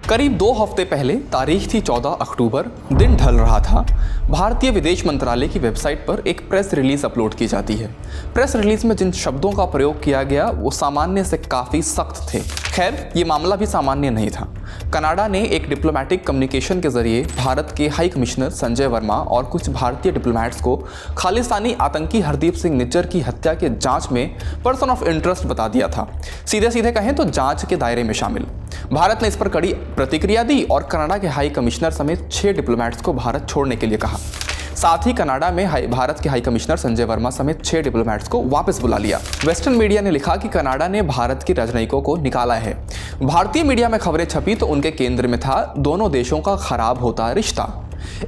करीब 2 हफ्ते पहले तारीख थी 14 अक्टूबर, दिन ढल रहा था। भारतीय विदेश मंत्रालय की वेबसाइट पर एक प्रेस रिलीज अपलोड की जाती है। प्रेस रिलीज में जिन शब्दों का प्रयोग किया गया वो सामान्य से काफ़ी सख्त थे। खैर, ये मामला भी सामान्य नहीं था। कनाडा ने एक डिप्लोमेटिक कम्युनिकेशन के जरिए भारत के हाई कमिश्नर संजय वर्मा और कुछ भारतीय डिप्लोमेट्स को खालिस्तानी आतंकी हरदीप सिंह निज्जर की हत्या के जांच में पर्सन ऑफ इंटरेस्ट बता दिया था। सीधे सीधे कहें तो जांच के दायरे में शामिल। भारत ने इस पर कड़ी प्रतिक्रिया दी और कनाडा के हाई कमिश्नर समेत 6 डिप्लोमेट्स को भारत छोड़ने के लिए कहा। साथ ही कनाडा में भारत के हाई कमिश्नर संजय वर्मा समेत 6 डिप्लोमेट्स को वापस बुला लिया। वेस्टर्न मीडिया ने लिखा कि कनाडा ने भारत के राजनयिकों को निकाला है। भारतीय मीडिया में खबरें छपी तो उनके केंद्र में था दोनों देशों का खराब होता रिश्ता।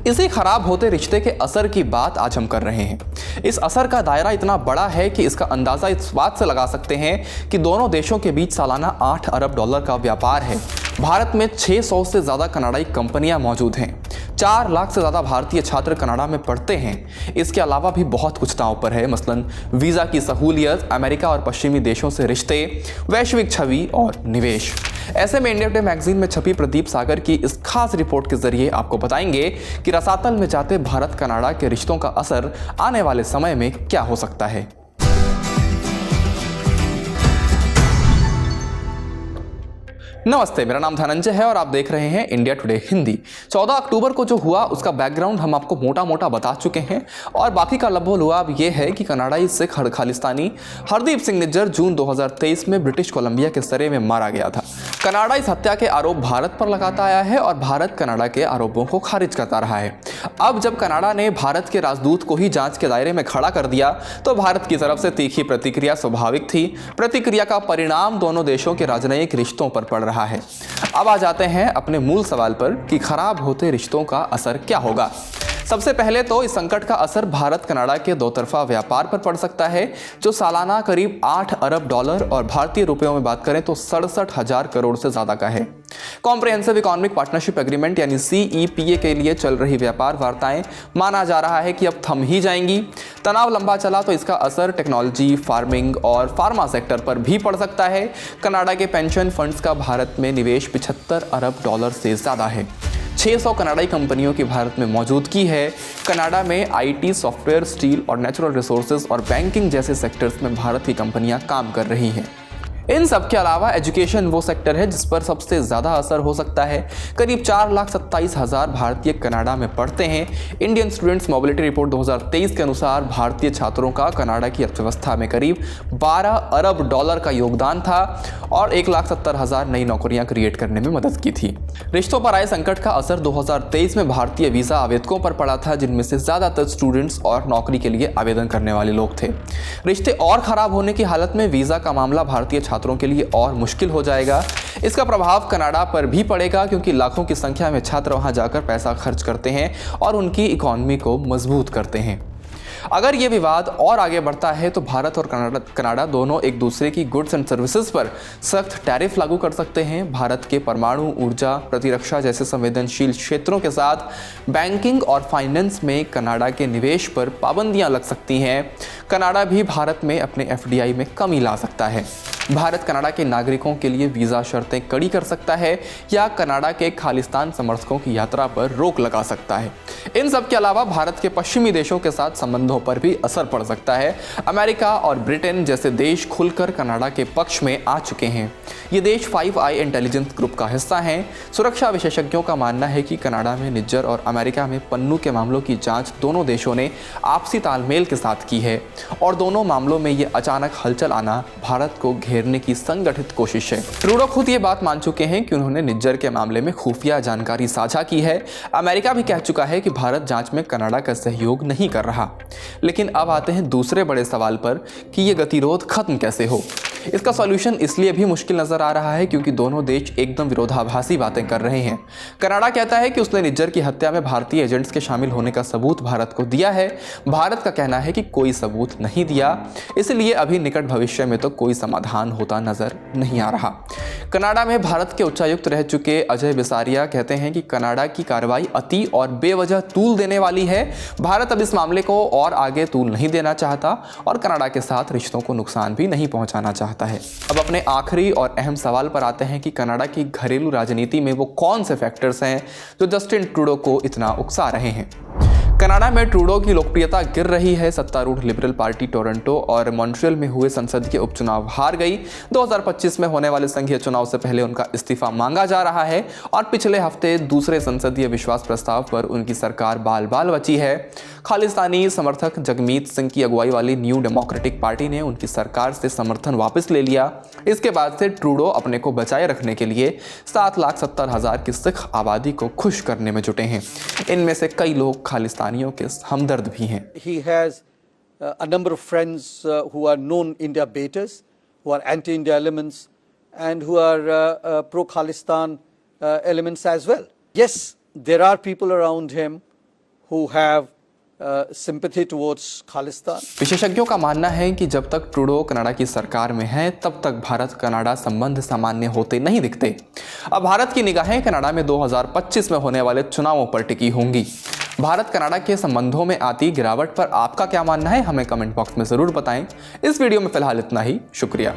इसी खराब होते रिश्ते के असर की बात आज हम कर रहे हैं। इस असर का दायरा इतना बड़ा है कि इसका अंदाजा इस बात से लगा सकते हैं कि दोनों देशों के बीच सालाना 8 अरब डॉलर का व्यापार है। भारत में 600 से ज़्यादा कनाडाई कंपनियां मौजूद हैं। 4 लाख से ज़्यादा भारतीय छात्र कनाडा में पढ़ते हैं। इसके अलावा भी बहुत कुछ दांव पर है, मसलन वीज़ा की सहूलियत, अमेरिका और पश्चिमी देशों से रिश्ते, वैश्विक छवि और निवेश। ऐसे में इंडिया टुडे मैगजीन में छपी प्रदीप सागर की इस खास रिपोर्ट के जरिए आपको बताएंगे कि रसातल में जाते भारत कनाडा के रिश्तों का असर आने वाले समय में क्या हो सकता है। नमस्ते, मेरा नाम धनंजय है और आप देख रहे हैं इंडिया टुडे हिंदी। 14 अक्टूबर को जो हुआ उसका बैकग्राउंड हम आपको मोटा मोटा बता चुके हैं और बाकी का लबो-लुआब ये है कि कनाडाई सिख खालिस्तानी हरदीप सिंह निज्जर जून 2023 में ब्रिटिश कोलंबिया के सरे में मारा गया था। कनाडा इस हत्या के आरोप भारत पर लगाता आया है और भारत कनाडा के आरोपों को खारिज करता रहा है। अब जब कनाडा ने भारत के राजदूत को ही जांच के दायरे में खड़ा कर दिया तो भारत की तरफ से तीखी प्रतिक्रिया स्वाभाविक थी। प्रतिक्रिया का परिणाम दोनों देशों के राजनयिक रिश्तों पर पड़ रहा है। अब आ जाते हैं अपने मूल सवाल पर कि खराब होते रिश्तों का असर क्या होगा। सबसे पहले तो इस संकट का असर भारत कनाडा के दो तरफा व्यापार पर पड़ सकता है, जो सालाना करीब 8 अरब डॉलर और भारतीय रुपयों में बात करें तो 67,000 करोड़ से ज्यादा का है। कॉम्प्रिहेंसिव इकोनॉमिक पार्टनरशिप एग्रीमेंट यानी CEPA के लिए चल रही व्यापार वार्ताएं माना जा रहा है कि अब थम ही जाएंगी। तनाव लंबा चला तो इसका असर टेक्नोलॉजी, फार्मिंग और फार्मा सेक्टर पर भी पड़ सकता है। कनाडा के पेंशन फंड्स का भारत में निवेश 75 अरब डॉलर से ज्यादा है। 600 कनाडाई कंपनियों की भारत में मौजूदगी है। कनाडा में IT, सॉफ्टवेयर, स्टील और नेचुरल रिसोर्सेज और बैंकिंग जैसे सेक्टर्स में भारत की कंपनियां काम कर रही हैं। इन सब के अलावा एजुकेशन वो सेक्टर है जिस पर सबसे ज़्यादा असर हो सकता है। करीब 4,27,000 भारतीय कनाडा में पढ़ते हैं। इंडियन स्टूडेंट्स मोबिलिटी रिपोर्ट 2023 के अनुसार भारतीय छात्रों का कनाडा की अर्थव्यवस्था में करीब 12 अरब डॉलर का योगदान था और 1,70,000 नई नौकरियां क्रिएट करने में मदद की थी। रिश्तों पर आए संकट का असर 2023 में भारतीय वीज़ा आवेदकों पर पड़ा था, जिनमें से ज़्यादातर स्टूडेंट्स और नौकरी के लिए आवेदन करने वाले लोग थे। रिश्ते और ख़राब होने की हालत में वीज़ा का मामला भारतीय छात्रों के लिए और मुश्किल हो जाएगा। इसका प्रभाव कनाडा पर भी पड़ेगा क्योंकि लाखों की संख्या में छात्र वहां जाकर पैसा खर्च करते हैं और उनकी इकोनॉमी को मजबूत करते हैं। अगर ये विवाद और आगे बढ़ता है तो भारत और कनाडा दोनों एक दूसरे की गुड्स एंड सर्विसेज पर सख्त टैरिफ लागू कर सकते हैं। भारत के परमाणु ऊर्जा, प्रतिरक्षा जैसे संवेदनशील क्षेत्रों के साथ बैंकिंग और फाइनेंस में कनाडा के निवेश पर पाबंदियां लग सकती हैं। कनाडा भी भारत में अपने FDI में कमी ला सकता है। भारत कनाडा के नागरिकों के लिए वीज़ा शर्तें कड़ी कर सकता है या कनाडा के खालिस्तान समर्थकों की यात्रा पर रोक लगा सकता है। इन सब के अलावा भारत के पश्चिमी देशों के साथ संबंधों पर भी असर पड़ सकता है। अमेरिका और ब्रिटेन जैसे देश खुलकर कनाडा के पक्ष में आ चुके हैं। ये देश 5 आई इंटेलिजेंस ग्रुप का हिस्सा हैं। सुरक्षा विशेषज्ञों का मानना है कि कनाडा में निज्जर और अमेरिका में पन्नू के मामलों की जांच दोनों देशों ने आपसी तालमेल के साथ की है और दोनों मामलों में ये अचानक हलचल आना भारत को घेरने की संगठित कोशिश है। ट्रूडो खुद ये बात मान चुके हैं कि उन्होंने निज्जर के मामले में खुफिया जानकारी साझा की है। अमेरिका भी कह चुका है कि भारत जांच में कनाडा का सहयोग नहीं कर रहा। लेकिन अब आते हैं दूसरे बड़े सवाल पर कि ये गतिरोध खत्म कैसे हो। इसका सॉल्यूशन इसलिए भी मुश्किल नजर आ रहा है क्योंकि दोनों देश एकदम विरोधाभासी बातें कर रहे हैं। कनाडा कहता है कि उसने निज्जर की हत्या में भारतीय एजेंट्स के शामिल होने का सबूत भारत को दिया है। भारत का कहना है कि कोई सबूत नहीं दिया, इसलिए अभी निकट भविष्य में तो कोई समाधान नुकसान होता नजर नहीं आ रहा। कनाडा में भारत के उच्चायुक्त रह चुके अजय बिसारिया कहते हैं कि कनाडा की कार्रवाई अति और बेवजह तूल देने वाली है। भारत अब इस मामले को और आगे तूल नहीं देना चाहता और कनाडा के साथ रिश्तों को नुकसान भी नहीं पहुंचाना चाहता है। अब अपने आखिरी और अहम सवाल पर आते हैं कि कनाडा की घरेलू राजनीति में वो कौन से फैक्टर्स हैं जो जस्टिन ट्रूडो को इतना उकसा रहे हैं। कनाडा में ट्रूडो की लोकप्रियता गिर रही है। सत्तारूढ़ लिबरल पार्टी टोरंटो और मॉन्ट्रियल में हुए संसदीय उपचुनाव हार गई। 2025 में होने वाले संघीय चुनाव से पहले उनका इस्तीफा मांगा जा रहा है और पिछले हफ्ते दूसरे संसदीय विश्वास प्रस्ताव पर उनकी सरकार बाल बाल बची है। खालिस्तानी समर्थक जगमीत सिंह की अगुवाई वाली न्यू डेमोक्रेटिक पार्टी ने उनकी सरकार से समर्थन वापस ले लिया। इसके बाद से ट्रूडो अपने को बचाए रखने के लिए 7,70,000 की सिख आबादी को खुश करने में जुटे हैं। इनमें से कई लोग खालिस्तानियों के हमदर्द भी हैं। He has a number of friends who are known India baiters, who are anti-India elements and who are pro-Khalistan elements as well. Yes, there are people around him who have sympathy towards Khalistan. विशेषज्ञों का मानना है कि जब तक Trudeau Canada की सरकार में है तब तक भारत कनाडा संबंध सामान्य होते नहीं दिखते। अब भारत की निगाहें कनाडा में 2025 में होने वाले चुनावों पर टिकी होंगी। भारत कनाडा के संबंधों में आती गिरावट पर आपका क्या मानना है, हमें कमेंट बॉक्स में जरूर बताएं। इस वीडियो में फिलहाल इतना ही। शुक्रिया।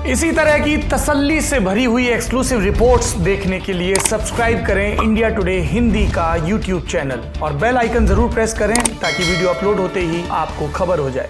इसी तरह की तसल्ली से भरी हुई एक्सक्लूसिव रिपोर्ट्स देखने के लिए सब्सक्राइब करें इंडिया टुडे हिंदी का यूट्यूब चैनल और बेल आइकन जरूर प्रेस करें ताकि वीडियो अपलोड होते ही आपको खबर हो जाए।